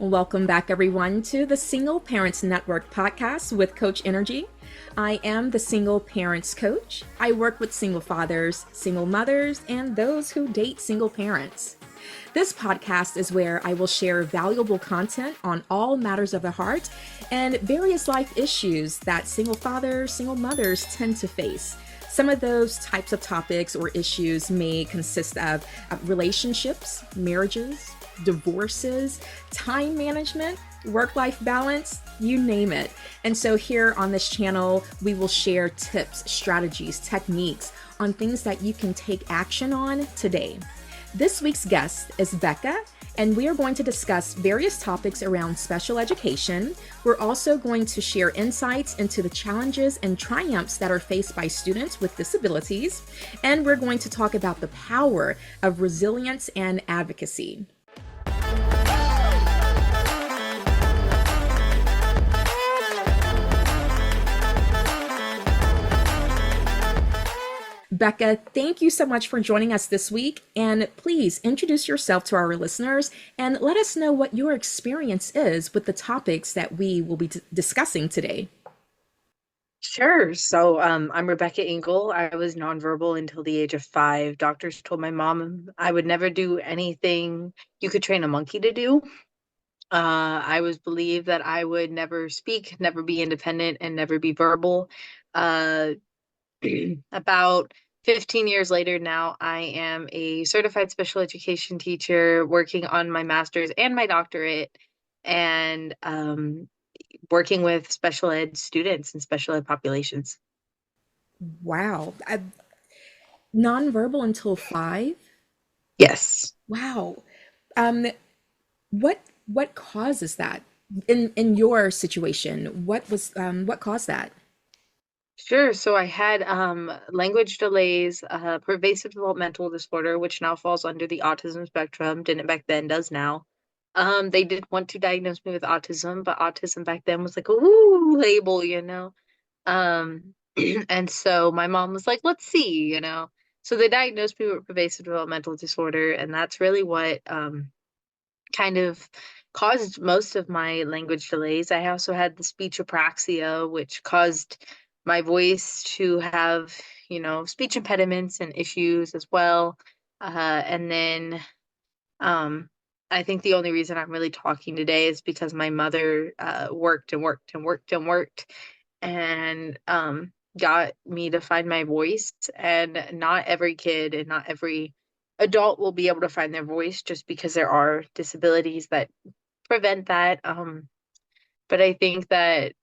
Welcome back, everyone, to the Single Parents Network podcast with Coach Nrgy. I am the Single Parents Coach. I work with single fathers, single mothers, and those who date single parents. This podcast is where I will share valuable content on all matters of the heart and various life issues that single fathers, single mothers tend to face. Some of those types of topics or issues may consist of relationships, marriages, divorces, time management, work-life balance, you name it. And so here on this channel, we will share tips, strategies, techniques on things that you can take action on today. This week's guest is Becca, and we are going to discuss various topics around special education. We're also going to share insights into the challenges and triumphs that are faced by students with disabilities. And we're going to talk about the power of resilience and advocacy. Becca, thank you so much for joining us this week. And please introduce yourself to our listeners and let us know what your experience is with the topics that we will be discussing today. Sure. So I'm Rebecca Engle. I was nonverbal until the age of 5. Doctors told my mom I would never do anything you could train a monkey to do. I was believed that I would never speak, never be independent, and never be verbal. Uh, about 15 years later now, I am a certified special education teacher working on my master's and my doctorate, and working with special ed students and special ed populations. Wow. Nonverbal until 5? Yes. Wow. Um, what causes that in your situation? What caused that? Sure. So I had language delays, pervasive developmental disorder, which now falls under the autism spectrum, didn't back then, does now. They did want to diagnose me with autism, but autism back then was like a woo label, you know. Um, and so my mom was like, let's see, you know. So they diagnosed me with pervasive developmental disorder, and that's really what kind of caused most of my language delays. I also had the speech apraxia, which caused my voice to have, speech impediments and issues as well. And then I think the only reason I'm really talking today is because my mother worked and worked and worked and worked and got me to find my voice. And not every kid and not every adult will be able to find their voice just because there are disabilities that prevent that. But I think that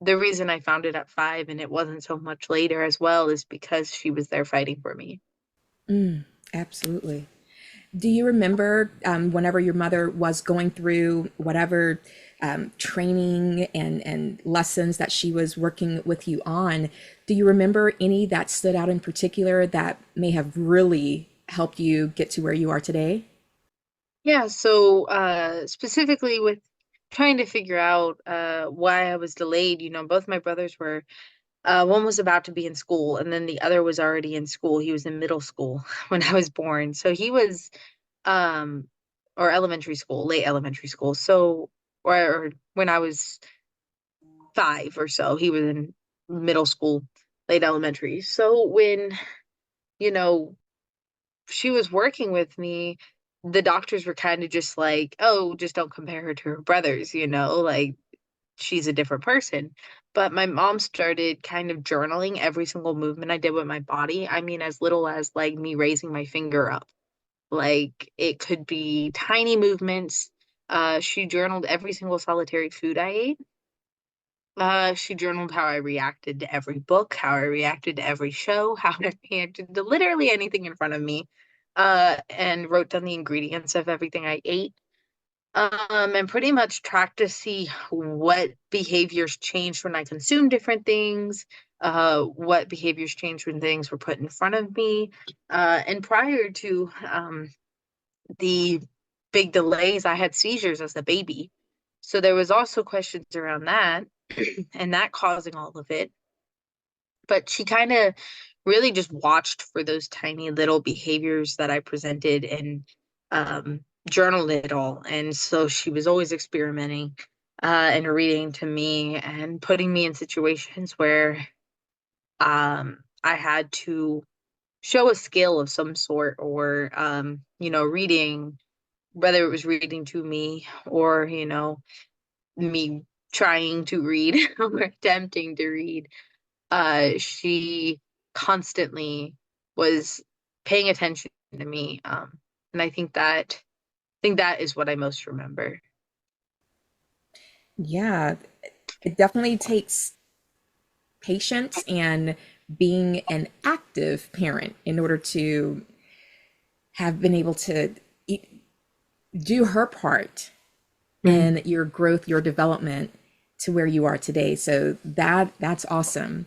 the reason I found it at 5 and it wasn't so much later as well is because she was there fighting for me. Absolutely. Do you remember whenever your mother was going through whatever training and lessons that she was working with you on? Do you remember any that stood out in particular that may have really helped you get to where you are today? Yeah, so specifically with trying to figure out why I was delayed, both my brothers were, one was about to be in school and then the other was already in school. He was in middle school when I was born. So he was, um, or elementary school, late elementary school. So, or when I was 5 or so, he was in middle school, late elementary. So when, you know, she was working with me, the doctors were kind of just like, oh, just don't compare her to her brothers, like she's a different person. But my mom started kind of journaling every single movement I did with my body. I mean, as little as like me raising my finger up. Like it could be tiny movements. She journaled every single solitary food I ate. She journaled how I reacted to every book, how I reacted to every show, how I reacted to literally anything in front of me, and wrote down the ingredients of everything I ate, and pretty much tracked to see what behaviors changed when I consumed different things, what behaviors changed when things were put in front of me, and prior to the big delays, I had seizures as a baby. So there was also questions around that and that causing all of it. But she kind of really just watched for those tiny little behaviors that I presented and journaled it all. And so she was always experimenting and reading to me and putting me in situations where I had to show a skill of some sort or, reading, whether it was reading to me or, me trying to read or attempting to read. She constantly was paying attention to me. And I think that is what I most remember. Yeah, it definitely takes patience and being an active parent in order to have been able to do her part Mhm. in your growth, your development to where you are today. So that's awesome.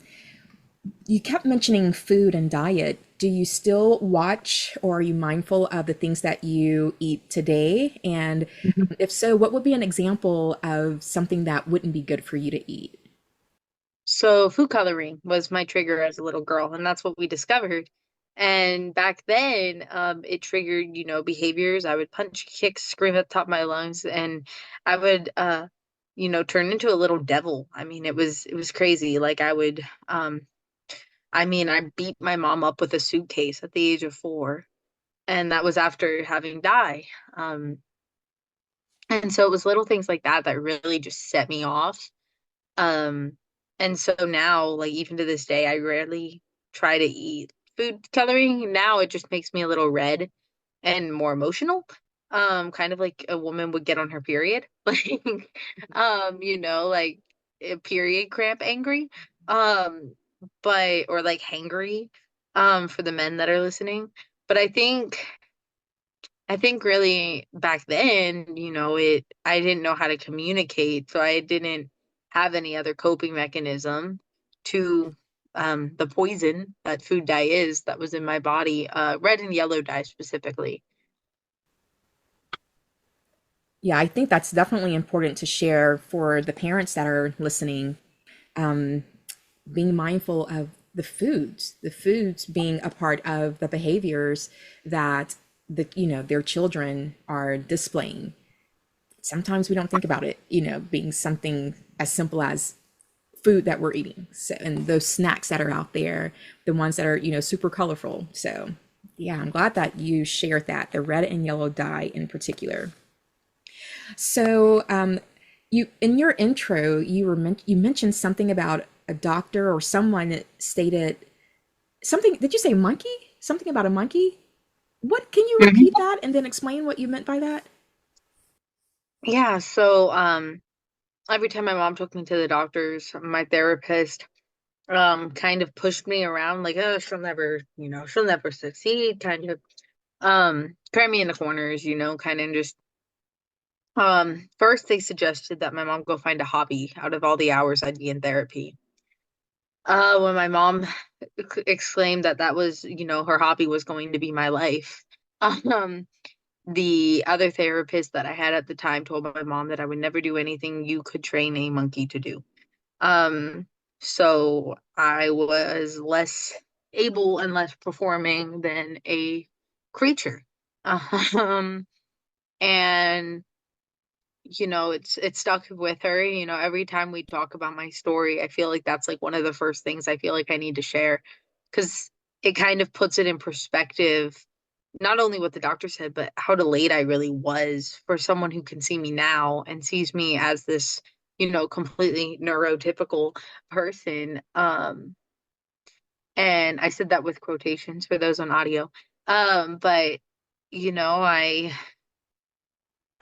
You kept mentioning food and diet. Do you still watch or are you mindful of the things that you eat today? And if so, what would be an example of something that wouldn't be good for you to eat? So food coloring was my trigger as a little girl, and that's what we discovered. And back then, it triggered, behaviors. I would punch, kick, scream at the top of my lungs, and I would, turn into a little devil. I mean, it was crazy. Like I beat my mom up with a suitcase at the age of 4, and that was after having die. Um, and so it was little things like that that really just set me off. Um, and so now, like even to this day, I rarely try to eat food coloring. Now it just makes me a little red and more emotional. Kind of like a woman would get on her period. Like, like a period cramp angry. Um, or like hangry, for the men that are listening. But I think really back then, I didn't know how to communicate, so I didn't have any other coping mechanism to the poison that food dye is that was in my body, red and yellow dye specifically. Yeah, I think that's definitely important to share for the parents that are listening, being mindful of the foods being a part of the behaviors that their children are displaying. Sometimes we don't think about it, being something as simple as food that we're eating. So, and those snacks that are out there, the ones that are, super colorful. So, yeah, I'm glad that you shared that, the red and yellow dye in particular. So, you in your intro, you mentioned something about a doctor or someone that stated something. Did you say monkey? Something about a monkey? What can you repeat Mhm. that and then explain what you meant by that? Yeah, so every time my mom took me to the doctors, my therapist kind of pushed me around like, oh, she'll never succeed, kind of cram me in the corners, kind of just first they suggested that my mom go find a hobby out of all the hours I'd be in therapy. When my mom exclaimed that that was, her hobby was going to be my life. Um, the other therapist that I had at the time told my mom that I would never do anything you could train a monkey to do. Um, so I was less able and less performing than a creature. Um, and it's stuck with her. Every time we talk about my story, I feel like that's like one of the first things I feel like I need to share because it kind of puts it in perspective, not only what the doctor said, but how delayed I really was for someone who can see me now and sees me as this, completely neurotypical person. And I said that with quotations for those on audio. But you know,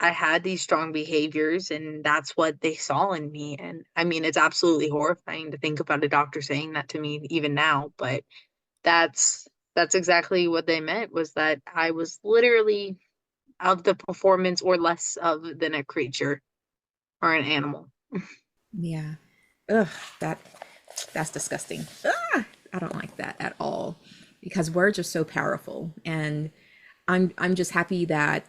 I had these strong behaviors and that's what they saw in me. And I mean, it's absolutely horrifying to think about a doctor saying that to me even now, but that's that's exactly what they meant was that I was literally of the performance or less of than a creature or an animal. Yeah. Ugh, that that's disgusting. Ah, I don't like that at all because words are so powerful, and I'm just happy that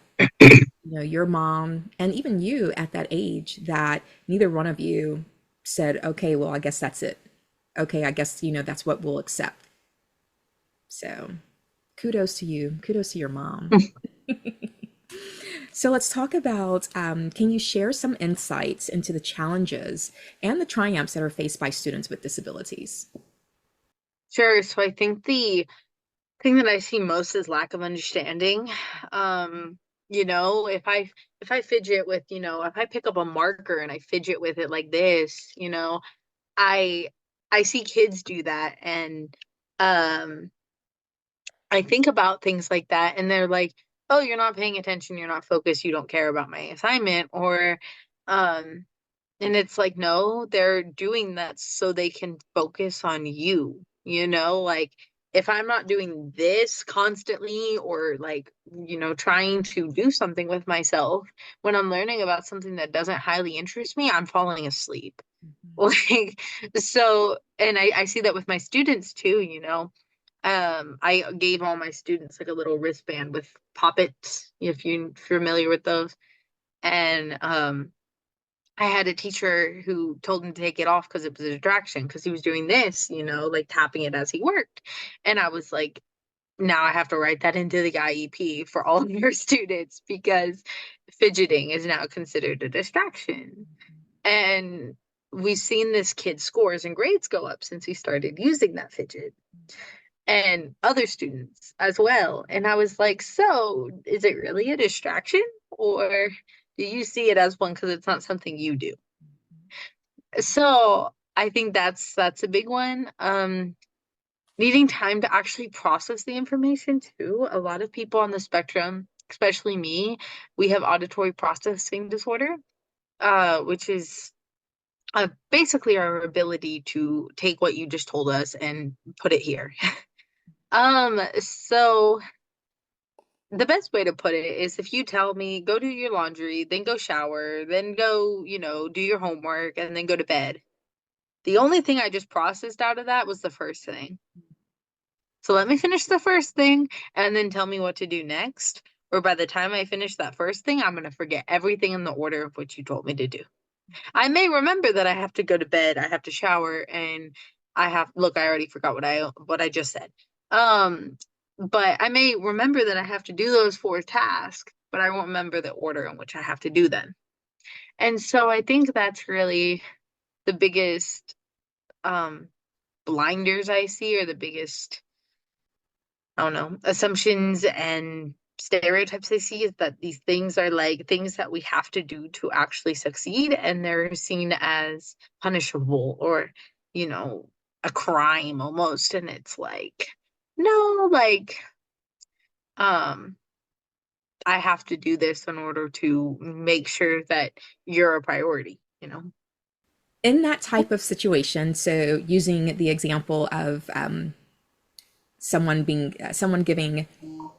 your mom and even you at that age that neither one of you said, okay, well, I guess that's it. Okay, I guess that's what we'll accept. So kudos to you. Kudos to your mom. So let's talk about can you share some insights into the challenges and the triumphs that are faced by students with disabilities? Sure. So I think the thing that I see most is lack of understanding. Um, if I fidget with, if I pick up a marker and I fidget with it like this, I I see kids do that, and um I think about things like that, and they're like, "Oh, you're not paying attention, you're not focused, you don't care about my assignment," or um and it's like, no, they're doing that so they can focus on you, like if I'm not doing this constantly or like, trying to do something with myself when I'm learning about something that doesn't highly interest me, I'm falling asleep. Like, so, and I see that with my students too, I gave all my students like a little wristband with poppets, if you're familiar with those. And I had a teacher who told him to take it off because it was a distraction because he was doing this, like tapping it as he worked. And I was like, now I have to write that into the IEP for all of your students because fidgeting is now considered a distraction. And we've seen this kid's scores and grades go up since he started using that fidget and other students as well. And I was like, so is it really a distraction or do you see it as one because it's not something you do? So I think that's a big one. Needing time to actually process the information too. A lot of people on the spectrum, especially me, we have auditory processing disorder, which is basically our ability to take what you just told us and put it here. So the best way to put it is if you tell me go do your laundry, then go shower, then go, do your homework, and then go to bed. The only thing I just processed out of that was the first thing. So let me finish the first thing and then tell me what to do next. Or by the time I finish that first thing, I'm going to forget everything in the order of what you told me to do. I may remember that I have to go to bed, I have to shower, and look, I already forgot what I just said. Um, but I may remember that I have to do those four tasks, but I won't remember the order in which I have to do them. And so I think that's really the biggest um blinders I see, or the biggest, I don't know, assumptions and stereotypes I see, is that these things are like things that we have to do to actually succeed, and they're seen as punishable or, you know, a crime almost. And it's like, no, like, um, I have to do this in order to make sure that you're a priority. In that type of situation, so using the example of someone giving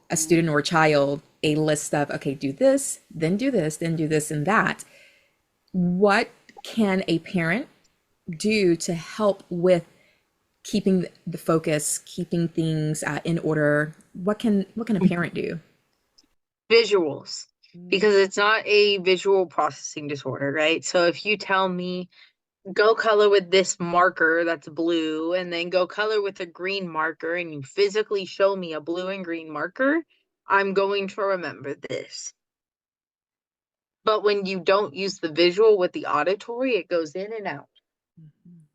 a student or a child a list of, okay, do this, then do this, then do this and that, what can a parent do to help with keeping the focus, keeping things in order? What can a parent do? Visuals, because it's not a visual processing disorder, right? So if you tell me go color with this marker that's blue and then go color with a green marker and you physically show me a blue and green marker, I'm going to remember this. But when you don't use the visual with the auditory, it goes in and out.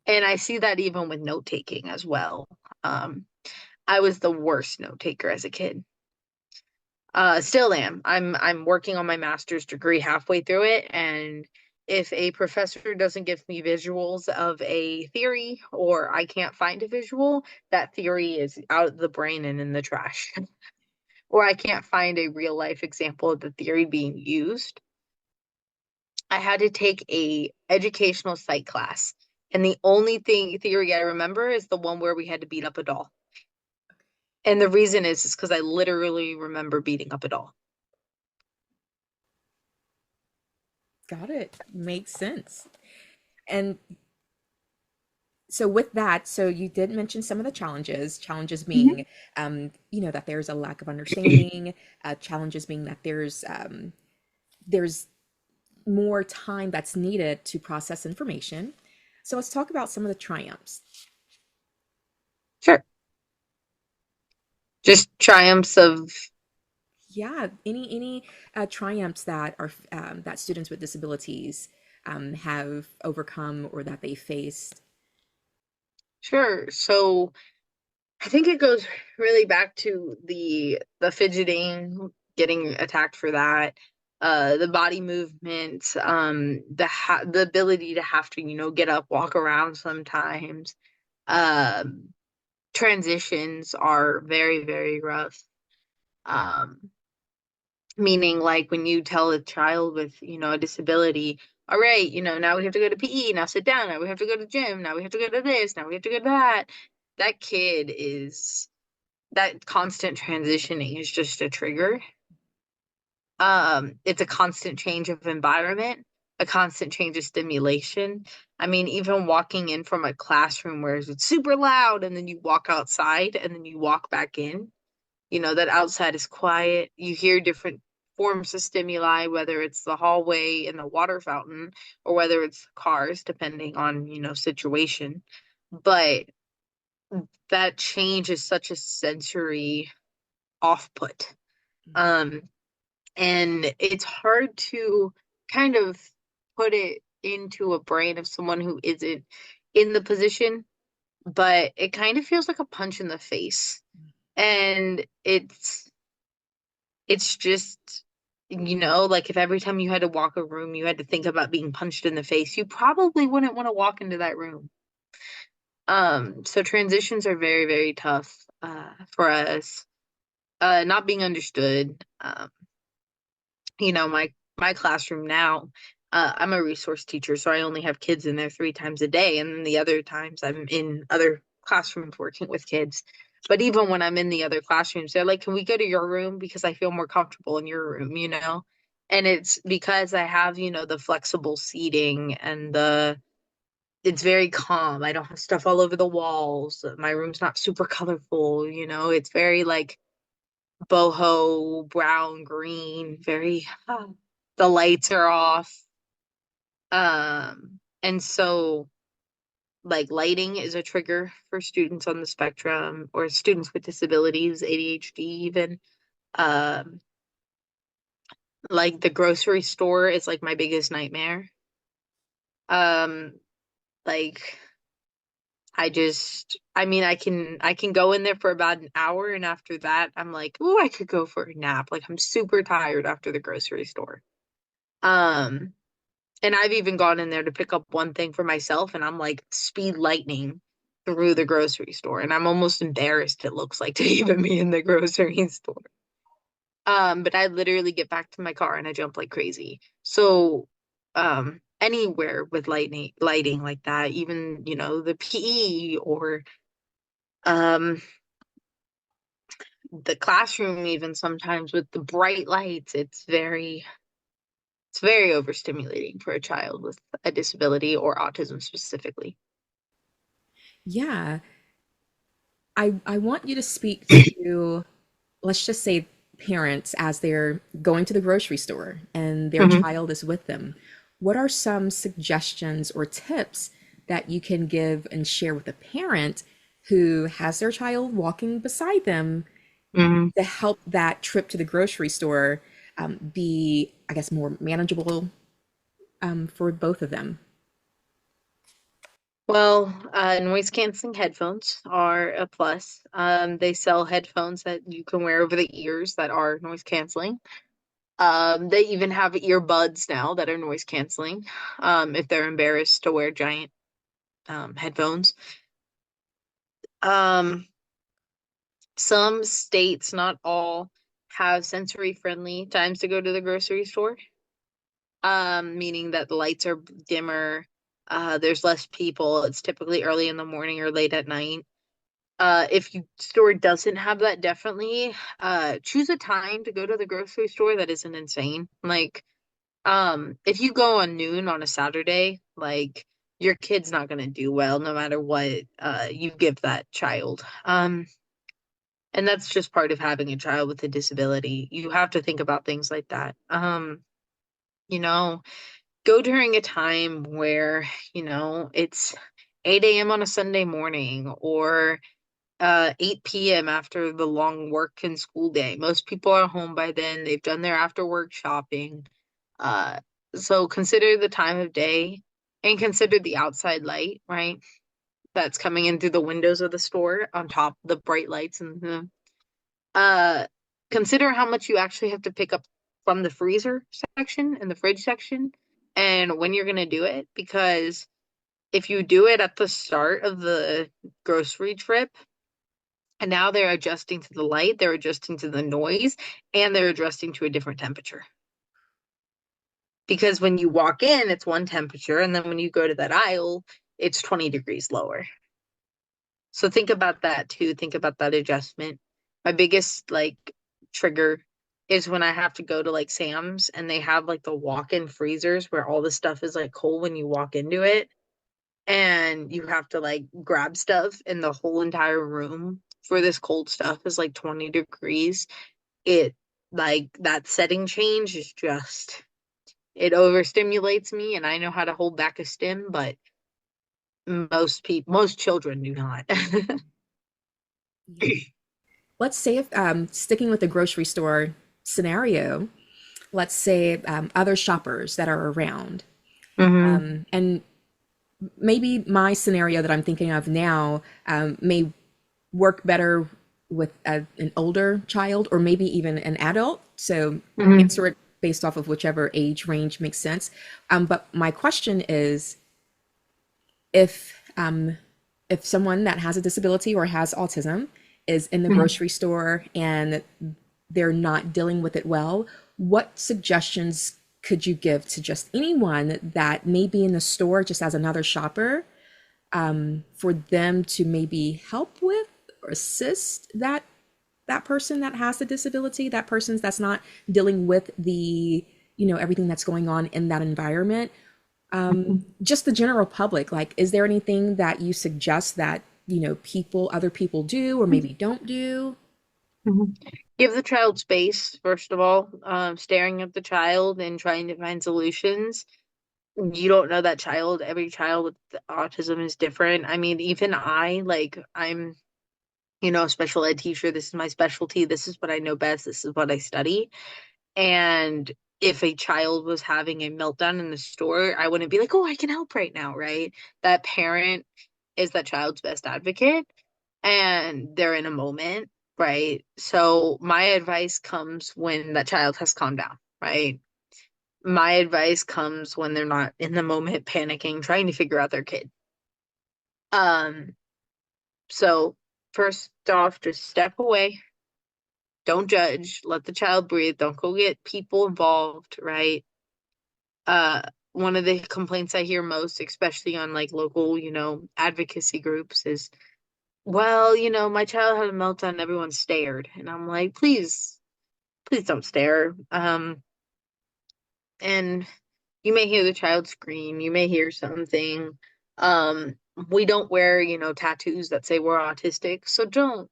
And I see that even with note taking as well. Um, I was the worst note taker as a kid. Still am. I'm working on my master's degree, halfway through it, and if a professor doesn't give me visuals of a theory or I can't find a visual, that theory is out of the brain and in the trash. Or I can't find a real life example of the theory being used. I had to take a educational psych class, and the only theory I remember is the one where we had to beat up a doll. And the reason is because I literally remember beating up a doll. Got it. Makes sense. And so with that, so you did mention some of the challenges being that there's a lack of understanding, challenges being that there's more time that's needed to process information. So let's talk about some of the triumphs. Sure. Just triumphs of Yeah, any triumphs that are that students with disabilities have overcome or that they faced? Sure. So I think it goes really back to the fidgeting, getting attacked for that, the body movement, the ability to have to, get up, walk around sometimes. Um, Transitions are very, very rough. Um, Meaning like when you tell a child with, a disability, all right, now we have to go to PE, now sit down, now we have to go to gym, now we have to go to this, now we have to go to that. That kid is that constant transitioning is just a trigger. It's a constant change of environment, a constant change of stimulation. I mean, even walking in from a classroom where it's super loud and then you walk outside and then you walk back in, that outside is quiet. You hear different forms of stimuli, whether it's the hallway and the water fountain or whether it's cars, depending on, situation. But that change is such a sensory off-put. Um, and it's hard to kind of put it into a brain of someone who isn't in the position, but it kind of feels like a punch in the face. And it's just, like if every time you had to walk a room, you had to think about being punched in the face, you probably wouldn't want to walk into that room. So transitions are very, very tough for us. Not being understood. My classroom now, I'm a resource teacher, so I only have kids in there 3 times a day, and then the other times I'm in other classrooms working with kids. But even when I'm in the other classrooms, they're like, "Can we go to your room because I feel more comfortable in your room?" And it's because I have, the flexible seating and it's very calm. I don't have stuff all over the walls. My room's not super colorful. It's very like boho, brown, green, very the lights are off. And so like lighting is a trigger for students on the spectrum or students with disabilities, ADHD even. Um, like the grocery store is like my biggest nightmare. Um, like I mean, I can go in there for about an hour, and after that, I'm like, oh, I could go for a nap. Like I'm super tired after the grocery store. Um, and I've even gone in there to pick up one thing for myself, and I'm like speed lightning through the grocery store, and I'm almost embarrassed it looks like to even be in the grocery store. But I literally get back to my car and I jump like crazy. So, anywhere with lighting like that, even, the PE or um the classroom even sometimes with the bright lights, it's very overstimulating for a child with a disability or autism specifically. Yeah, I want you to speak to, let's just say, parents as they're going to the grocery store and their Mhm. child is with them. What are some suggestions or tips that you can give and share with a parent who has their child walking beside them Mhm. to help that trip to the grocery store be, I guess, more manageable for both of them? Well, noise canceling headphones are a plus. They sell headphones that you can wear over the ears that are noise canceling. They even have earbuds now that are noise canceling, if they're embarrassed to wear giant headphones. Um, some states, not all, have sensory friendly times to go to the grocery store, meaning that the lights are dimmer, there's less people. It's typically early in the morning or late at night. If your store doesn't have that, definitely choose a time to go to the grocery store that isn't insane. Like, if you go on noon on a Saturday, like your kid's not gonna do well no matter what you give that child. And that's just part of having a child with a disability. You have to think about things like that. You know, go during a time where, it's 8 a.m. on a Sunday morning or 8 p.m. after the long work and school day. Most people are home by then. They've done their after work shopping. Uh, so consider the time of day and consider the outside light, right? That's coming in through the windows of the store on top of the bright lights and the uh consider how much you actually have to pick up from the freezer section and the fridge section and when you're going to do it because if you do it at the start of the grocery trip and now they're adjusting to the light, they're adjusting to the noise, and they're adjusting to a different temperature. Because when you walk in, it's one temperature, and then when you go to that aisle, it's 20 degrees lower. So think about that too. Think about that adjustment. My biggest like trigger is when I have to go to like Sam's and they have like the walk-in freezers where all the stuff is like cold when you walk into it and you have to like grab stuff and the whole entire room for this cold stuff is like 20 degrees. It like that setting change is just it overstimulates me and I know how to hold back a stim, but most children do not. Yeah. Let's say if sticking with the grocery store scenario, let's say other shoppers that are around, hmm and maybe my scenario that I'm thinking of now may work better with an older child or maybe even an adult. So hmm answer it based off of whichever age range makes sense. But my question is, if someone that has a disability or has autism is in the grocery store and they're not dealing with it well, what suggestions could you give to just anyone that may be in the store just as another shopper for them to maybe help with or assist that person that has the disability, that person that's not dealing with the, everything that's going on in that environment? Just the general public, like, is there anything that you suggest that, other people do or maybe don't do? Mhm. Give the child space, first of all. Staring at the child and trying to find solutions. You don't know that child. Every child with autism is different. I mean, even I'm, a special ed teacher. This is my specialty. This is what I know best. This is what I study. And if a child was having a meltdown in the store, I wouldn't be like, oh, I can help right now, right? That parent is that child's best advocate and they're in a moment, right? So my advice comes when that child has calmed down, right? My advice comes when they're not in the moment panicking, trying to figure out their kid. Um, so first off, just step away. Don't judge. Let the child breathe. Don't go get people involved, right? Uh, one of the complaints I hear most, especially on like local, advocacy groups is, well, my child had a meltdown, everyone stared. And I'm like, please don't stare. And you may hear the child scream, you may hear something. Um, we don't wear, tattoos that say we're autistic. So don't,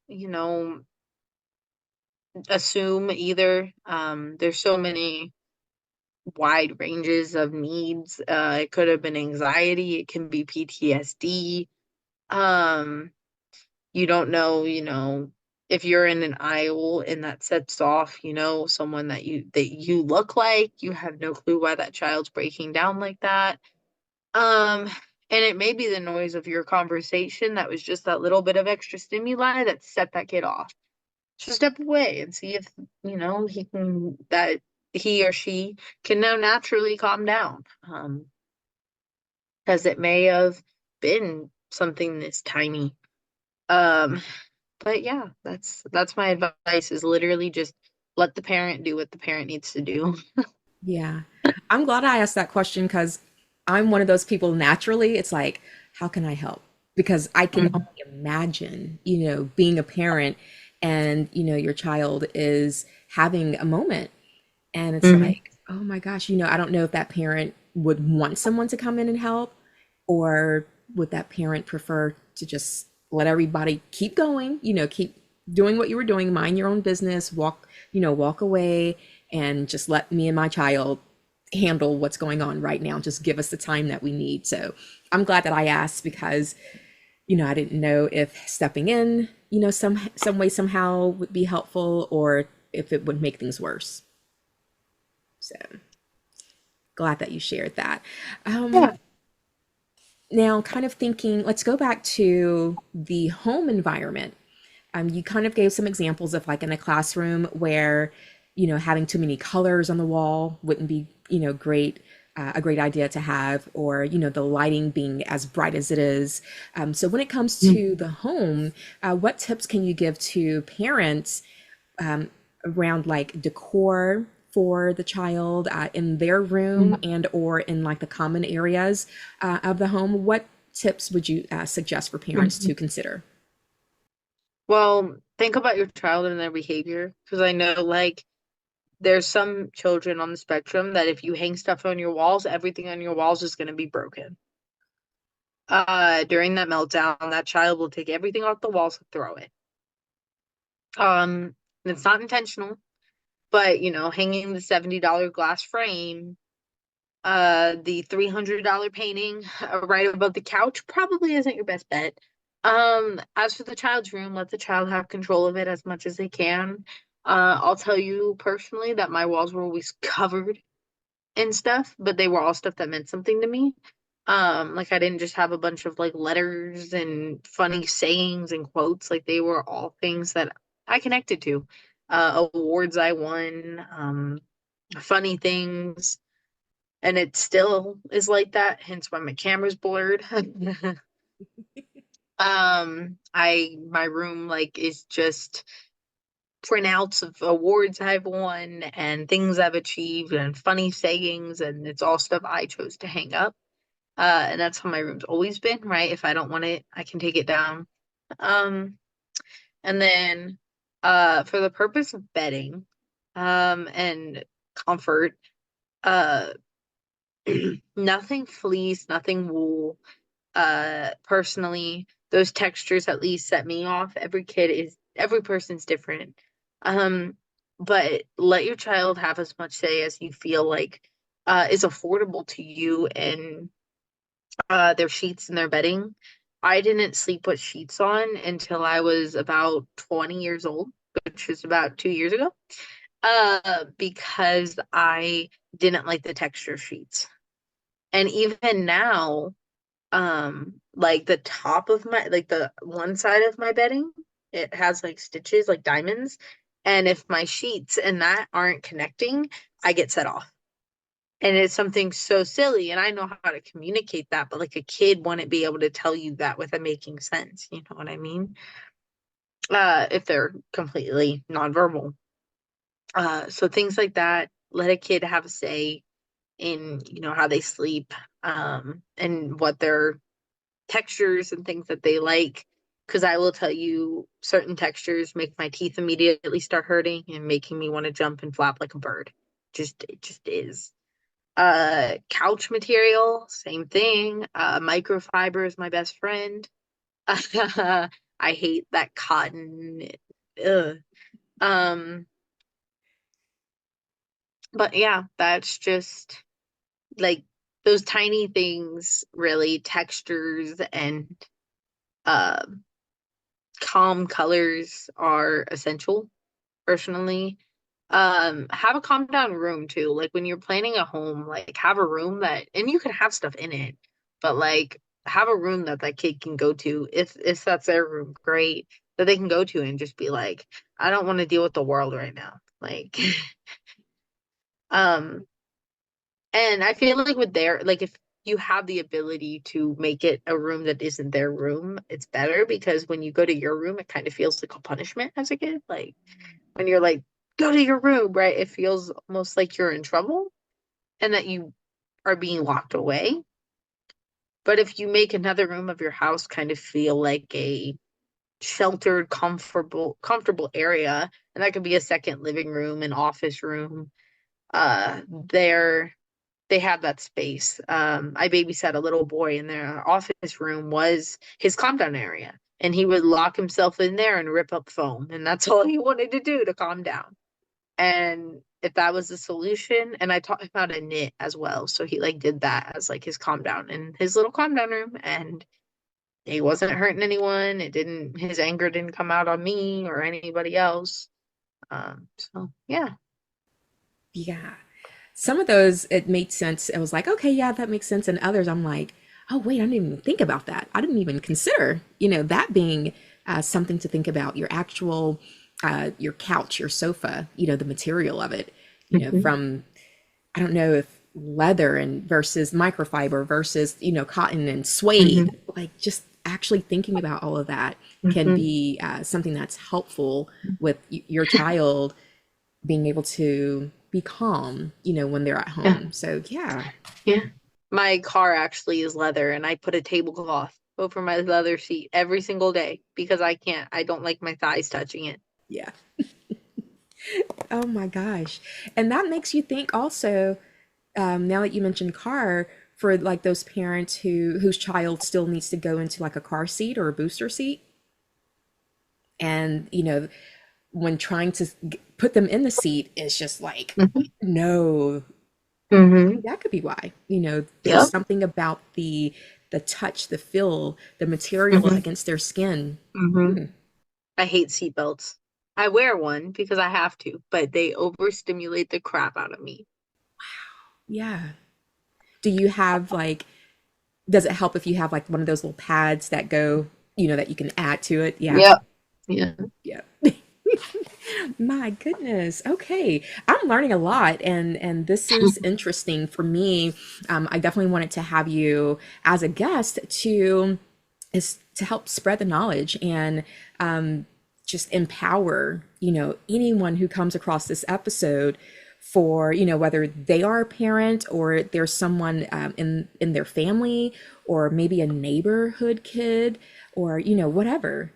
you know, assume either. There's so many wide ranges of needs. It could have been anxiety, it can be PTSD. Um, you don't know, if you're in an aisle and that sets off, someone that you look like, you have no clue why that child's breaking down like that. Um, and it may be the noise of your conversation that was just that little bit of extra stimuli that set that kid off. So step away and see if, he or she can now naturally calm down. Because it may have been something this tiny. Um, but yeah, that's my advice is literally just let the parent do what the parent needs to do. Yeah. I'm glad I asked that question because I'm one of those people naturally. It's like, how can I help? Because I can Mhm. only imagine, being a parent and, your child is having a moment. And it's Mhm. like, oh my gosh, I don't know if that parent would want someone to come in and help, or would that parent prefer to just let everybody keep going, keep doing what you were doing, mind your own business, walk away and just let me and my child handle what's going on right now. Just give us the time that we need. So I'm glad that I asked because I didn't know if stepping in, some way somehow would be helpful or if it would make things worse. So glad that you shared that. Yeah. Now, kind of thinking, let's go back to the home environment. You kind of gave some examples of like in a classroom where, having too many colors on the wall wouldn't be, great, a great idea to have, or, the lighting being as bright as it is. So when it comes to the home, what tips can you give to parents around like decor for the child in their room Mhm. and or in like the common areas of the home? What tips would you suggest for parents to consider? Well, think about your child and their behavior because I know like there's some children on the spectrum that if you hang stuff on your walls, everything on your walls is going to be broken. During that meltdown, that child will take everything off the walls and throw it. And it's not intentional, but hanging the $70 glass frame, the $300 painting right above the couch probably isn't your best bet. As for the child's room, let the child have control of it as much as they can. I'll tell you personally that my walls were always covered and stuff, but they were all stuff that meant something to me. Like I didn't just have a bunch of like letters and funny sayings and quotes. Like they were all things that I connected to. Awards I won, funny things, and it still is like that, hence why my camera's blurred. I my room like is just printouts of awards I've won and things I've achieved and funny sayings, and it's all stuff I chose to hang up. And that's how my room's always been, right? If I don't want it, I can take it down. Um, and then for the purpose of bedding, and comfort, uh nothing fleece, nothing wool. Personally, those textures at least set me off. Every person's different. Um, but let your child have as much say as you feel like is affordable to you and their sheets and their bedding. I didn't sleep with sheets on until I was about 20 years old, which was about 2 years ago. Because I didn't like the texture sheets. And even now, like the top of my like the one side of my bedding, it has like stitches, like diamonds. And if my sheets and that aren't connecting, I get set off. And it's something so silly, and I know how to communicate that, but like a kid wouldn't be able to tell you that without making sense. You know what I mean? If they're completely nonverbal. So things like that, let a kid have a say in, how they sleep, and what their textures and things that they like. Because I will tell you, certain textures make my teeth immediately start hurting and making me want to jump and flap like a bird. It just is. Couch material, same thing. Microfiber is my best friend. I hate that cotton. Ugh. Um, but yeah, that's just like those tiny things, really, textures and uh, calm colors are essential, personally. Have a calm down room too. Like when you're planning a home, like have a room that, and you can have stuff in it, but like have a room that that kid can go to if that's their room, great, that they can go to and just be like, I don't want to deal with the world right now. Like, um, and I feel like with their, like if you have the ability to make it a room that isn't their room, it's better because when you go to your room, it kind of feels like a punishment as a kid. Like when you're like, go to your room, right? It feels almost like you're in trouble and that you are being locked away. But if you make another room of your house kind of feel like a sheltered, comfortable area, and that could be a second living room, an office room, there they have that space. I babysat a little boy and their office room was his calm down area. And he would lock himself in there and rip up foam. And that's all he wanted to do to calm down. And if that was the solution, and I taught him how to knit as well. So he like did that as like his calm down in his little calm down room. And he wasn't hurting anyone. His anger didn't come out on me or anybody else. So yeah. Yeah. Some of those, it made sense. I was like, okay, yeah, that makes sense. And others, I'm like, oh, wait, I didn't even think about that. I didn't even consider, that being something to think about. Your actual, your couch, your sofa, the material of it, Hmm. from, I don't know if leather and versus microfiber versus, cotton and Hmm. suede, like just actually thinking about all of that can Hmm. be something that's helpful with your child being able to be calm, when they're at Yeah. home. So yeah, Yeah. My car actually is leather, and I put a tablecloth over my leather seat every single day because I don't like my thighs touching it. yeah. Oh my gosh. And that makes you think also, now that you mentioned car, for like those parents whose child still needs to go into like a car seat or a booster seat, and when trying to put them in the seat, it's just like, Hmm. no, Hmm. that could be why. There's Yep. something about the touch, the feel, the material Hmm. against their skin. Hmm. I hate seatbelts. I wear one because I have to, but they overstimulate the crap out of me. Yeah. Do you have like, does it help if you have like one of those little pads that go, that you can add to it? Yeah. Yep. Yeah. Yeah. My goodness. Okay. I'm learning a lot, and this is interesting for me. I definitely wanted to have you as a guest to help spread the knowledge and just empower, anyone who comes across this episode for, whether they are a parent or there's someone in their family or maybe a neighborhood kid or, whatever.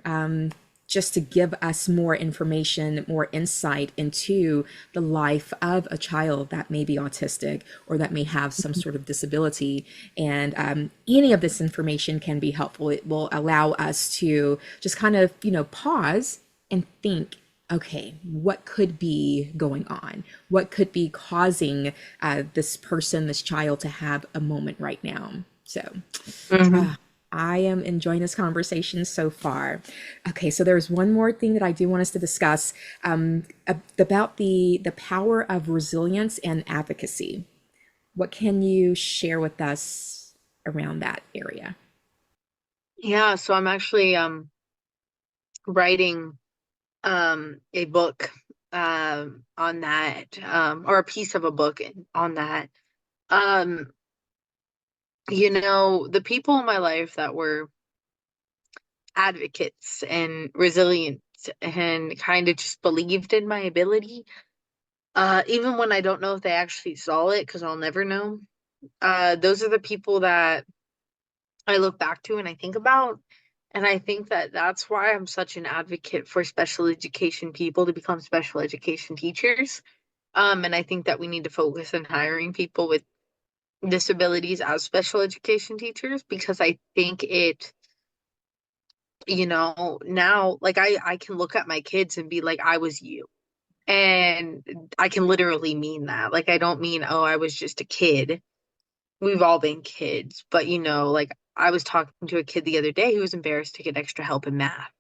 Just to give us more information, more insight into the life of a child that may be autistic or that may have some sort of disability. And any of this information can be helpful. It will allow us to just kind of, pause and think, okay, what could be going on? What could be causing this person, this child to have a moment right now? So, Hmm. uh, I am enjoying this conversation so far. Okay, so there's one more thing that I do want us to discuss about the power of resilience and advocacy. What can you share with us around that area? Yeah, so I'm actually writing a book on that, or a piece of a book on that. Um, the people in my life that were advocates and resilient and kind of just believed in my ability, even when I don't know if they actually saw it, because I'll never know. Those are the people that I look back to and I think about. And I think that that's why I'm such an advocate for special education people to become special education teachers. And I think that we need to focus on hiring people with disabilities as special education teachers because I think now like I can look at my kids and be like, I was you. And I can literally mean that. Like I don't mean, oh, I was just a kid. We've all been kids, but like I was talking to a kid the other day who was embarrassed to get extra help in math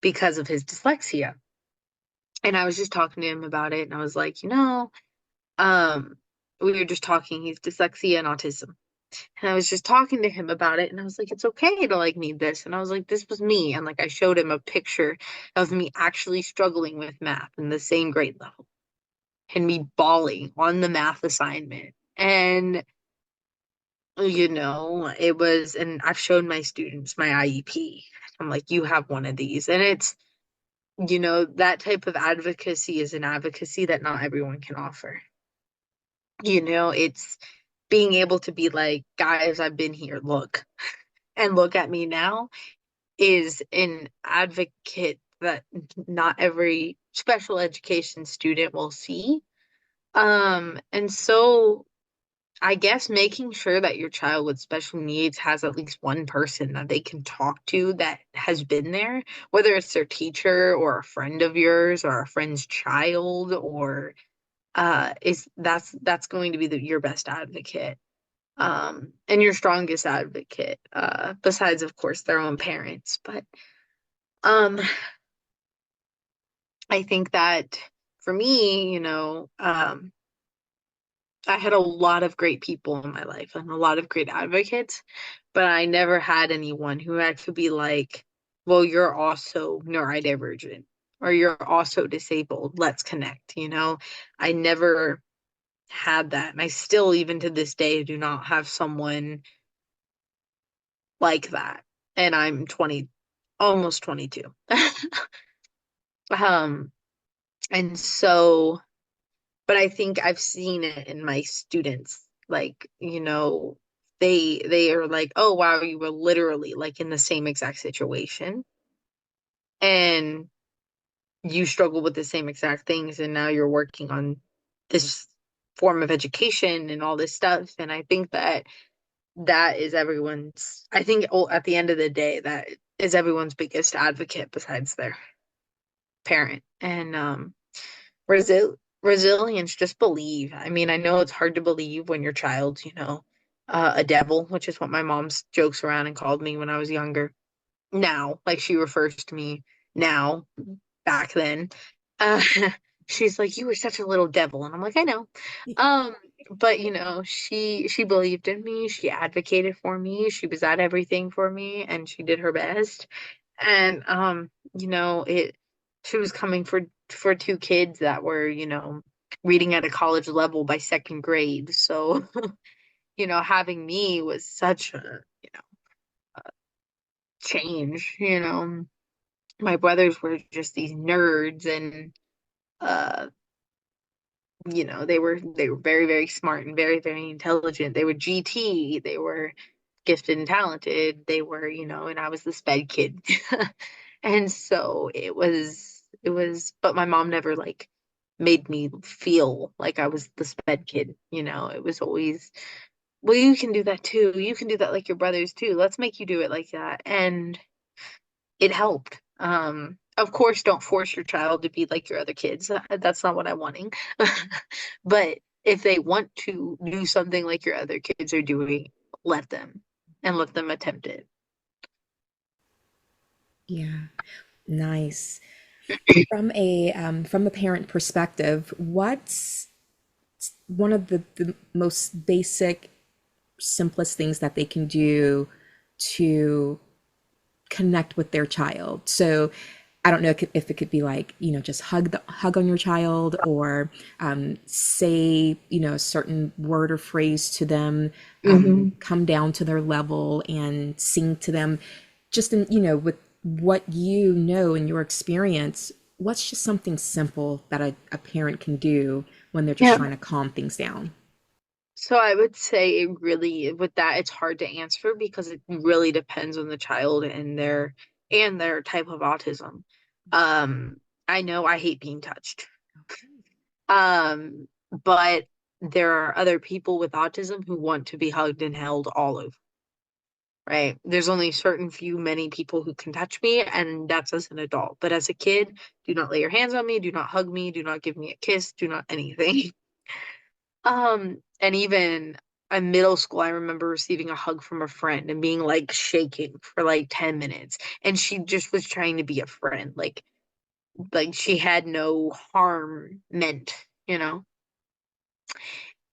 because of his dyslexia. And I was just talking to him about it and I was like, um, we were just talking, he's dyslexia and autism. And I was just talking to him about it and I was like, it's okay to like need this. And I was like, this was me. And like I showed him a picture of me actually struggling with math in the same grade level and me bawling on the math assignment. And it was, and I've shown my students my IEP. I'm like, you have one of these. And it's, that type of advocacy is an advocacy that not everyone can offer. It's being able to be like, guys, I've been here, look, and look at me now is an advocate that not every special education student will see. And so I guess making sure that your child with special needs has at least one person that they can talk to that has been there, whether it's their teacher or a friend of yours or a friend's child or is that's going to be your best advocate. and your strongest advocate, besides, of course, their own parents. But um, I think that for me, I had a lot of great people in my life and a lot of great advocates, but I never had anyone who I could be like, well, you're also neurodivergent or you're also disabled. Let's connect, I never had that. And I still, even to this day, do not have someone like that. And I'm 20, almost 22. Um, and so, but I think I've seen it in my students. Like, they are like, oh wow, you were literally like in the same exact situation. And you struggle with the same exact things, and now you're working on this form of education and all this stuff. And I think that is everyone's, I think at the end of the day, that is everyone's biggest advocate besides their parent. And resilience, just believe. I mean, I know it's hard to believe when your child's, a devil, which is what my mom's jokes around and called me when I was younger. Now, like she refers to me now, back then. Uh, she's like, "You were such a little devil," and I'm like, "I know." Um, but she believed in me. She advocated for me. She was at everything for me, and she did her best. And it. She was coming for two kids that were, reading at a college level by second grade. So, having me was such a, change. My brothers were just these nerds, and uh they were very, very smart and very, very intelligent. They were GT, they were gifted and talented, they were, and I was the sped kid. And so it was, but my mom never like made me feel like I was the sped kid. It was always, well, you can do that too, you can do that like your brothers too, let's make you do it like that. And it helped. Of course, don't force your child to be like your other kids. That's not what I'm wanting. But if they want to do something like your other kids are doing, let them and let them attempt it. Yeah, nice. From a parent perspective, what's one of the most basic, simplest things that they can do to connect with their child? So I don't know if it could be like, just hug on your child, or say, a certain word or phrase to them, Hmm. come down to their level and sing to them. Just in, with what in your experience, what's just something simple that a parent can do when they're just Yeah. trying to calm things down? So I would say it really, with that, it's hard to answer because it really depends on the child and their type of autism. Um, I know I hate being touched. But there are other people with autism who want to be hugged and held all over, right? There's only certain few, many people who can touch me, and that's as an adult. But as a kid, do not lay your hands on me, do not hug me, do not give me a kiss, do not anything. And even in middle school, I remember receiving a hug from a friend and being like shaking for like 10 minutes. And she just was trying to be a friend. Like she had no harm meant, you know?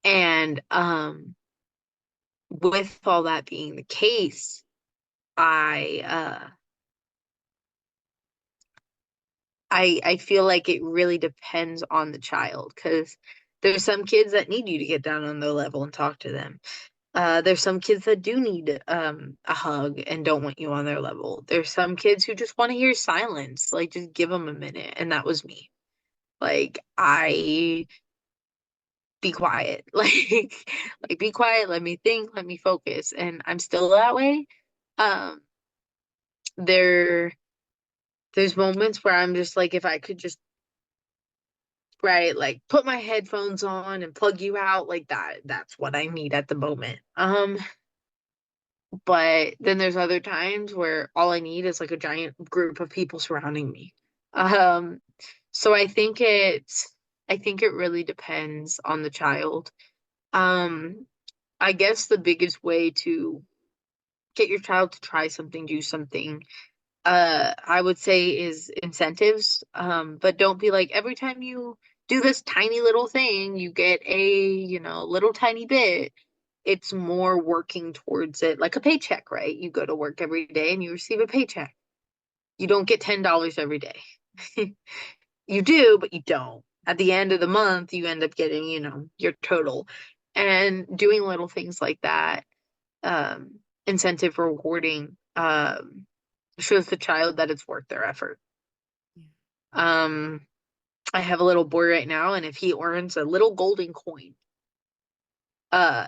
And with all that being the case, I I feel like it really depends on the child because there's some kids that need you to get down on their level and talk to them. There's some kids that do need a hug and don't want you on their level. There's some kids who just want to hear silence, like just give them a minute, and that was me. Like I be quiet, like be quiet, let me think, let me focus, and I'm still that way. Um, there there's moments where I'm just like, if I could just, right, like put my headphones on and plug you out like that, that's what I need at the moment. But then there's other times where all I need is like a giant group of people surrounding me. Um, so I think it really depends on the child. Um, I guess the biggest way to get your child to try something, do something, I would say is incentives. But don't be like every time you do this tiny little thing, you get a, little tiny bit. It's more working towards it, like a paycheck, right? You go to work every day and you receive a paycheck. You don't get $10 every day. You do, but you don't. At the end of the month, you end up getting, your total. And doing little things like that, incentive rewarding, shows the child that it's worth their effort. Um, I have a little boy right now, and if he earns a little golden coin,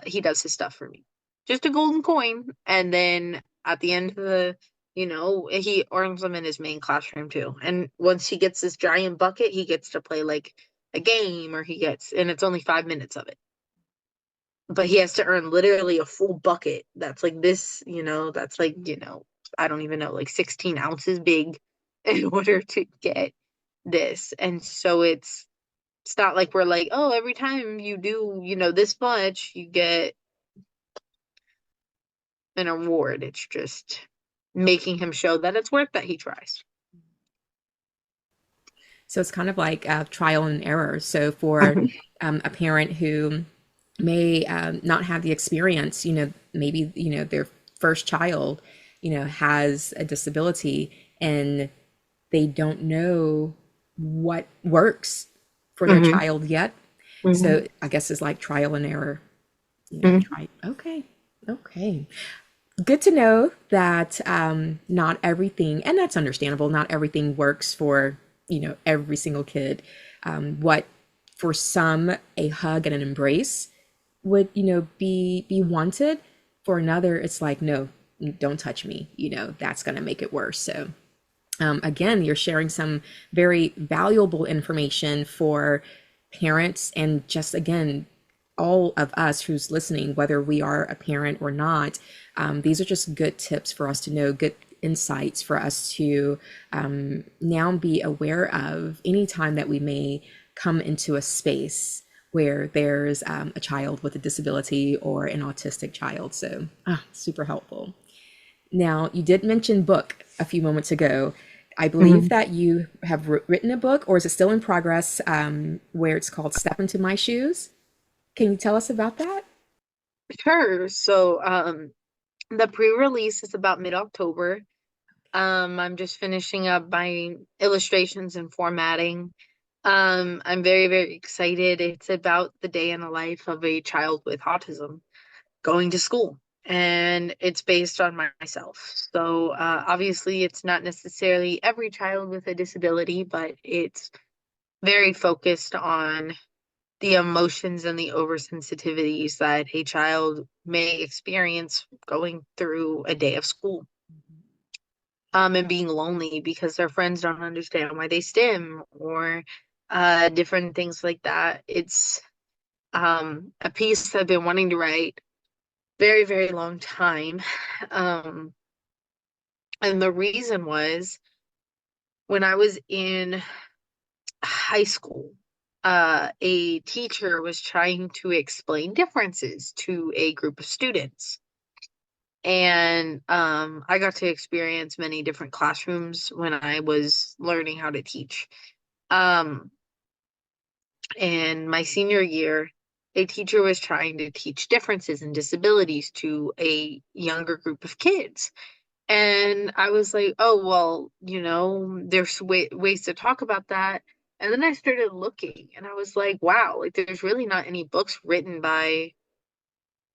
he does his stuff for me. Just a golden coin, and then at the end of he earns them in his main classroom too. And once he gets this giant bucket, he gets to play like a game, and it's only 5 minutes of it. But he has to earn literally a full bucket that's like this, that's like, I don't even know, like 16 ounces big in order to get this. And so it's not like we're like, oh, every time you do, this much, you get an award. It's just making him show that it's worth that he tries. So it's kind of like trial and error. So for a parent who may not have the experience, maybe, their first child, has a disability and they don't know what works for their Hmm. child yet. Hmm. So I guess it's like trial and error, Hmm. try. Okay. Okay. Good to know that not everything, and that's understandable, not everything works for, every single kid. What for some, a hug and an embrace would, be wanted. For another, it's like, no, don't touch me. That's going to make it worse. So again, you're sharing some very valuable information for parents and just again, all of us who's listening, whether we are a parent or not. These are just good tips for us to know, good insights for us to now be aware of anytime that we may come into a space where there's a child with a disability or an autistic child. So, super helpful. Now, you did mention book a few moments ago. I believe Hmm. that you have written a book, or is it still in progress, where it's called Step Into My Shoes? Can you tell us about that? Sure. So, the pre-release is about mid-October. I'm just finishing up my illustrations and formatting. I'm very, very excited. It's about the day in the life of a child with autism going to school, and it's based on myself. So, obviously, it's not necessarily every child with a disability, but it's very focused on the emotions and the oversensitivities that a child may experience going through a day of school. And being lonely because their friends don't understand why they stim or different things like that. It's a piece I've been wanting to write very, very long time. Um, and the reason was when I was in high school, a teacher was trying to explain differences to a group of students. And I got to experience many different classrooms when I was learning how to teach. Um, and my senior year, a teacher was trying to teach differences and disabilities to a younger group of kids. And I was like, oh, well, there's ways to talk about that. And then I started looking and I was like, wow, like there's really not any books written by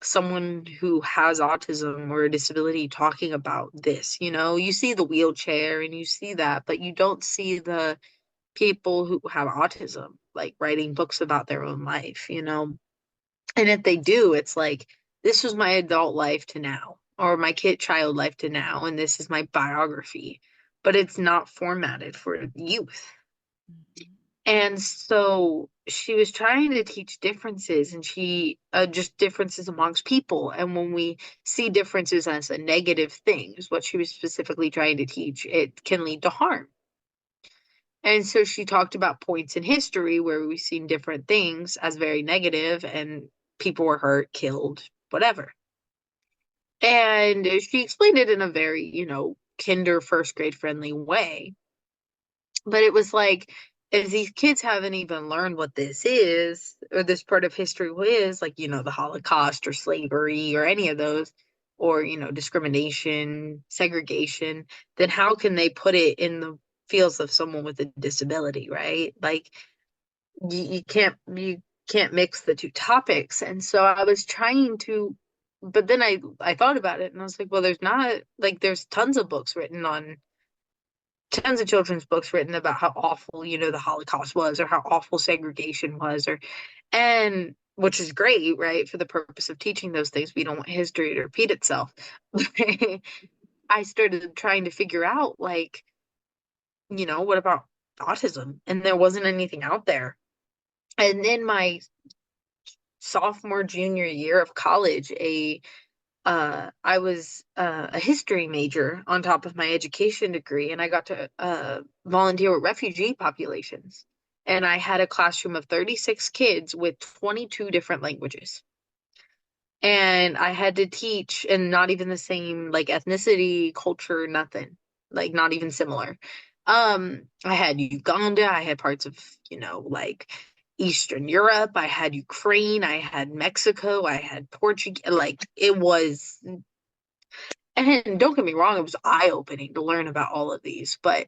someone who has autism or a disability talking about this. You see the wheelchair and you see that, but you don't see the people who have autism like writing books about their own life. And if they do, it's like, this was my adult life to now, or my kid child life to now, and this is my biography, but it's not formatted for youth. And so she was trying to teach differences and she just differences amongst people. And when we see differences as a negative thing, is what she was specifically trying to teach, it can lead to harm. And so she talked about points in history where we've seen different things as very negative and people were hurt, killed, whatever. And she explained it in a very, kinder first grade friendly way. But it was like, if these kids haven't even learned what this is, or this part of history is, like, the Holocaust or slavery or any of those, or, discrimination, segregation, then how can they put it in the fields of someone with a disability, right? Like, you can't mix the two topics. And so I was trying to, but then I thought about it and I was like, well, there's not like there's tons of children's books written about how awful, the Holocaust was, or how awful segregation was, or and which is great, right? For the purpose of teaching those things, we don't want history to repeat itself. I started trying to figure out, like, what about autism? And there wasn't anything out there. And in my sophomore, junior year of college, I was a history major on top of my education degree, and I got to volunteer with refugee populations. And I had a classroom of 36 kids with 22 different languages. And I had to teach, and not even the same, like, ethnicity, culture, nothing, like not even similar. I had Uganda, I had parts of, like Eastern Europe, I had Ukraine, I had Mexico, I had Portugal, like it was, and don't get me wrong, it was eye-opening to learn about all of these, but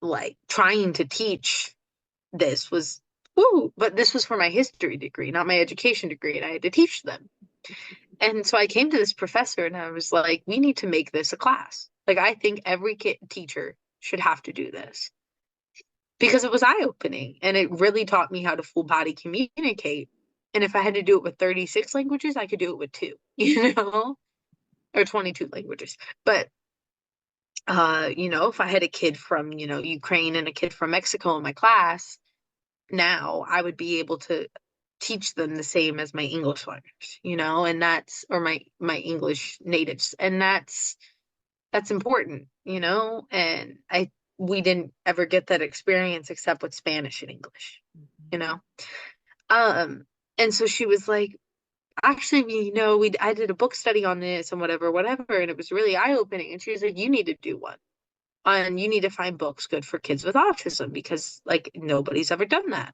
like trying to teach this was woo, but this was for my history degree, not my education degree, and I had to teach them. And so I came to this professor and I was like, we need to make this a class. Like, I think every teacher should have to do this because it was eye-opening and it really taught me how to full body communicate. And if I had to do it with 36 languages, I could do it with two, or 22 languages. But if I had a kid from, Ukraine and a kid from Mexico in my class, now I would be able to teach them the same as my English learners, and that's, or my English natives, and that's important, and we didn't ever get that experience except with Spanish and English, you know. Um, and so she was like, actually, I did a book study on this and whatever, whatever, and it was really eye-opening. And she was like, you need to do one. And you need to find books good for kids with autism because like nobody's ever done that.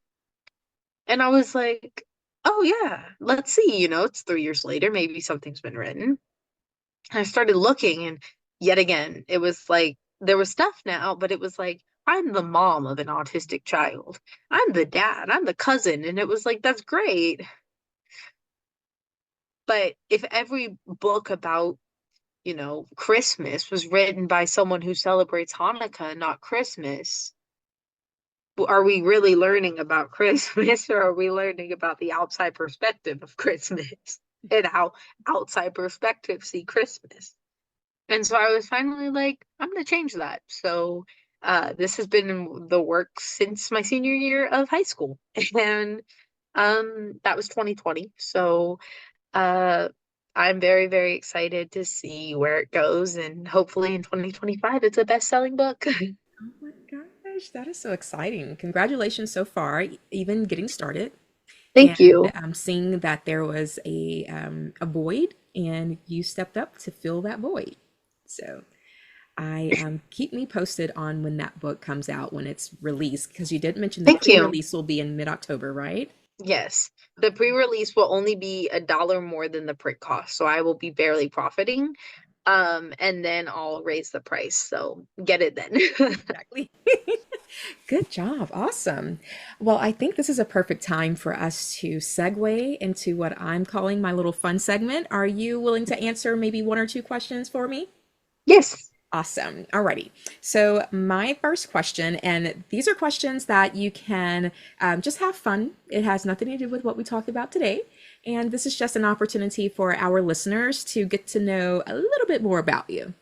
And I was like, oh yeah, let's see, it's 3 years later, maybe something's been written. And I started looking and yet again, it was like there was stuff now, but it was like I'm the mom of an autistic child. I'm the dad, I'm the cousin, and it was like that's great. But if every book about, Christmas was written by someone who celebrates Hanukkah, not Christmas, are we really learning about Christmas or are we learning about the outside perspective of Christmas and how outside perspectives see Christmas? And so I was finally like, I'm going to change that. So this has been in the works since my senior year of high school. And that was 2020. So uh, I'm very, very excited to see where it goes. And hopefully in 2025, it's a best-selling book. Oh my gosh, that is so exciting. Congratulations so far, even getting started. Thank And you. seeing that there was a void and you stepped up to fill that void. So I keep me posted on when that book comes out, when it's released, because you did mention the Thank you. pre-release will be in mid-October, right? Yes. The pre-release will only be $1 more than the print cost, so I will be barely profiting. And then I'll raise the price. So get it then. Exactly. Good job. Awesome. Well, I think this is a perfect time for us to segue into what I'm calling my little fun segment. Are you willing to answer maybe one or two questions for me? Yes. Awesome. Alrighty. So my first question, and these are questions that you can just have fun. It has nothing to do with what we talked about today. And this is just an opportunity for our listeners to get to know a little bit more about you.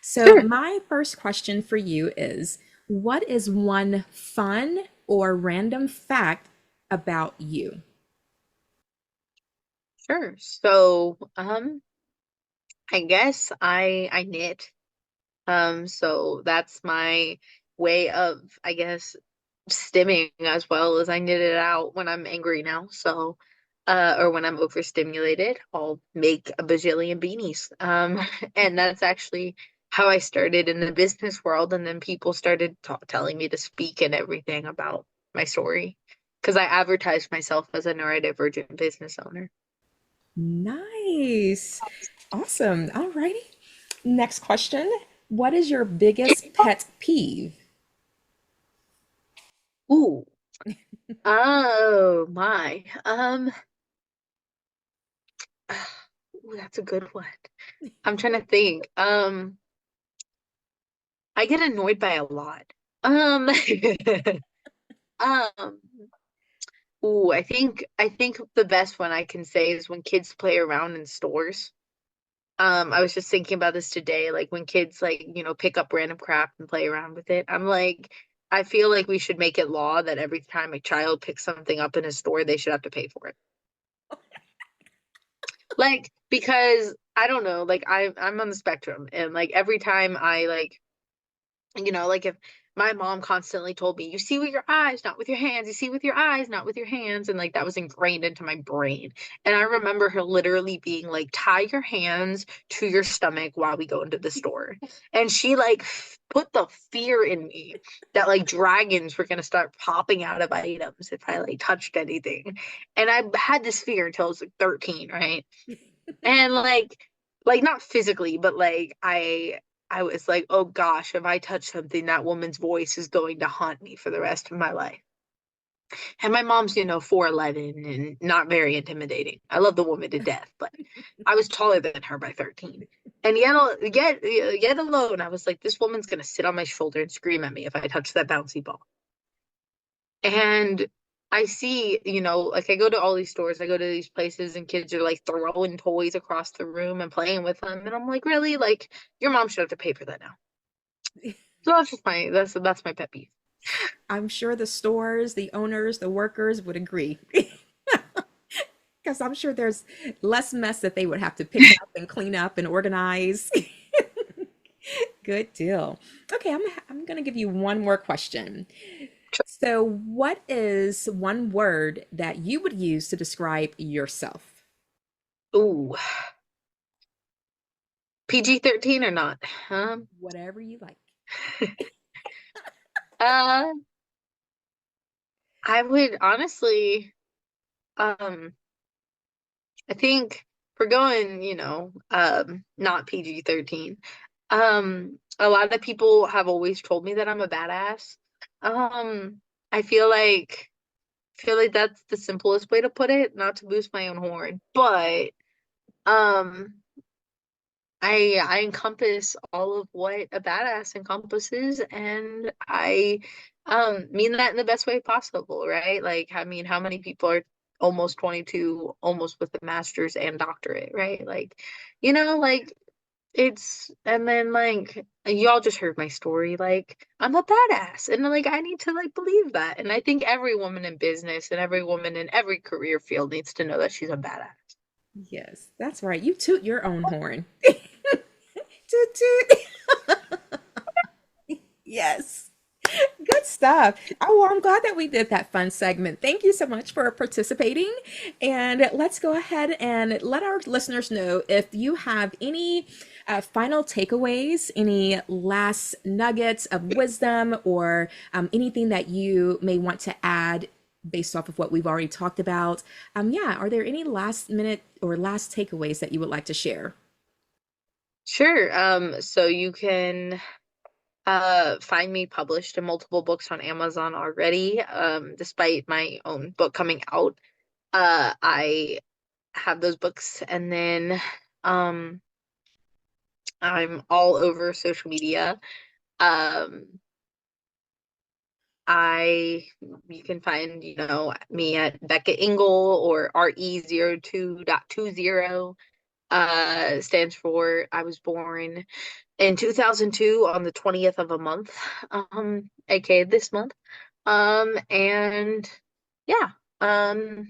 So Sure. my first question for you is, what is one fun or random fact about you? Sure. So, I guess I knit. So that's my way of, I guess, stimming as well as I knit it out when I'm angry now. So, or when I'm overstimulated, I'll make a bajillion beanies. And that's actually how I started in the business world. And then people started telling me to speak and everything about my story because I advertised myself as a neurodivergent business owner. Nice. Awesome. Alrighty. Next question. What is your biggest pet peeve? Ooh, oh my. Ooh, that's a good one. I'm trying to think. I get annoyed by a lot. Um, um, Ooh, I think the best one I can say is when kids play around in stores. I was just thinking about this today, like when kids like, pick up random crap and play around with it. I'm like, I feel like we should make it law that every time a child picks something up in a store, they should have to pay for it. Like, because I don't know, like I'm on the spectrum and like every time I like like if my mom constantly told me, you see with your eyes, not with your hands, you see with your eyes, not with your hands. And like that was ingrained into my brain. And I remember her literally being like, tie your hands to your stomach while we go into the store. And she like put the fear in me that like dragons were gonna start popping out of items if I like touched anything. And I had this fear until I was like 13, right? And like not physically, but like I was like, oh gosh, if I touch something, that woman's voice is going to haunt me for the rest of my life. And my mom's, 4'11" and not very intimidating. I love the woman to death, but I was taller than her by 13. And yet alone, I was like, this woman's gonna sit on my shoulder and scream at me if I touch that bouncy ball. And I see, like I go to all these stores, I go to these places, and kids are like throwing toys across the room and playing with them. And I'm like, really? Like, your mom should have to pay for that now. So that's my pet peeve. I'm sure the stores, the owners, the workers would agree. Because I'm sure there's less mess that they would have to pick up and clean up and organize. Good deal. Okay, I'm gonna give you one more question. So, what is one word that you would use to describe yourself? Ooh, PG-13 or not? Whatever you like. Uh, I would honestly, um, I think for going, not PG-13. A lot of people have always told me that I'm a badass. Um, I feel like that's the simplest way to put it, not to boost my own horn. But um I encompass all of what a badass encompasses, and I mean that in the best way possible, right? Like, I mean, how many people are almost 22, almost with a master's and doctorate, right? Like, like and then like y'all just heard my story. Like, I'm a badass, and like I need to like believe that. And I think every woman in business and every woman in every career field needs to know that she's a badass. Yes, that's right. You toot your own horn. Toot toot. Yes. Good stuff. Oh, well, I'm glad that we did that fun segment. Thank you so much for participating. And let's go ahead and let our listeners know if you have any final takeaways, any last nuggets of wisdom, or anything that you may want to add based off of what we've already talked about. Yeah, are there any last minute or last takeaways that you would like to share? Sure. So you can find me published in multiple books on Amazon already. Despite my own book coming out, I have those books, and then um, I'm all over social media. Um, I You can find, me at Becca Engle or RE02.20. Stands for I was born in 2002 on the 20th of a month, aka this month. And yeah, I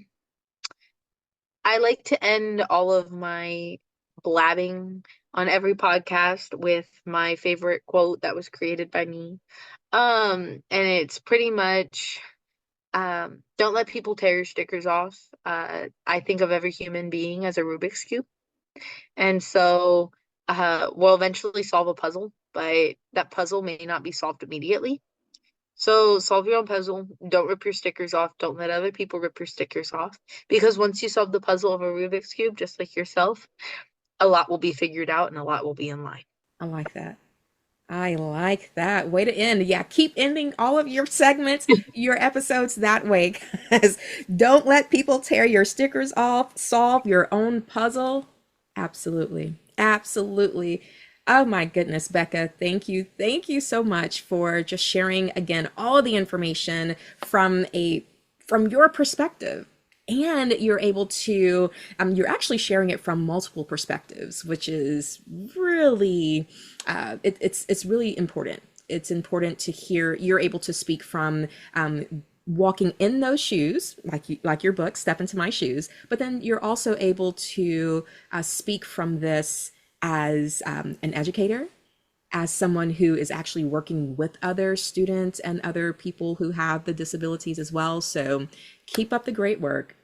like to end all of my blabbing on every podcast with my favorite quote that was created by me. And it's pretty much Don't let people tear your stickers off. I think of every human being as a Rubik's Cube. And so we'll eventually solve a puzzle, but that puzzle may not be solved immediately. So solve your own puzzle. Don't rip your stickers off. Don't let other people rip your stickers off. Because once you solve the puzzle of a Rubik's Cube, just like yourself, a lot will be figured out and a lot will be in line. I like that. I like that. Way to end. Yeah, keep ending all of your segments, your episodes that way, guys. Don't let people tear your stickers off. Solve your own puzzle. Absolutely. Absolutely. Oh my goodness, Becca, thank you. Thank you so much for just sharing again all the information from your perspective. And you're able to you're actually sharing it from multiple perspectives, which is really it's really important. It's important to hear you're able to speak from walking in those shoes, like your book, Step Into My Shoes, but then you're also able to speak from this as an educator, as someone who is actually working with other students and other people who have the disabilities as well. So keep up the great work.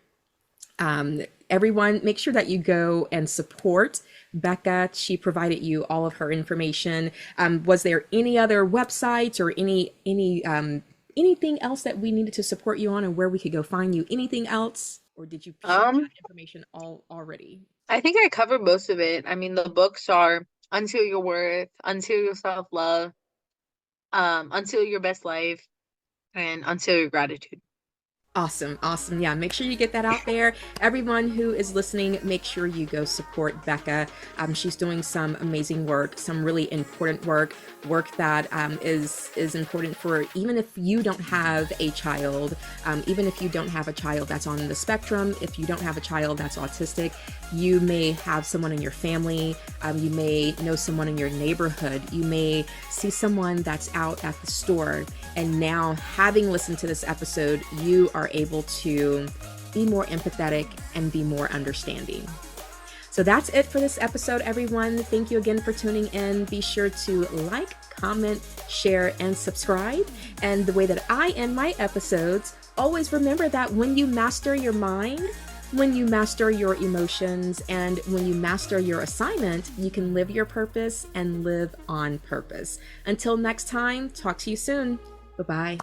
Everyone, make sure that you go and support Becca. She provided you all of her information. Was there any other websites or anything else that we needed to support you on, or where we could go find you? Anything else, or did you share Um, that information all already? I think I covered most of it. I mean, the books are Until Your Worth, Until Your Self-Love, Until Your Best Life, and Until Your Gratitude. Awesome, awesome. Yeah, make sure you get that out there. Everyone who is listening, make sure you go support Becca. She's doing some amazing work, some really important work that is important for even if you don't have a child, even if you don't have a child that's on the spectrum, if you don't have a child that's autistic, you may have someone in your family, you may know someone in your neighborhood, you may see someone that's out at the store, and now having listened to this episode, you are able to be more empathetic and be more understanding. So that's it for this episode, everyone. Thank you again for tuning in. Be sure to like, comment, share, and subscribe. And the way that I end my episodes, always remember that when you master your mind, when you master your emotions, and when you master your assignment, you can live your purpose and live on purpose. Until next time, talk to you soon. Bye-bye.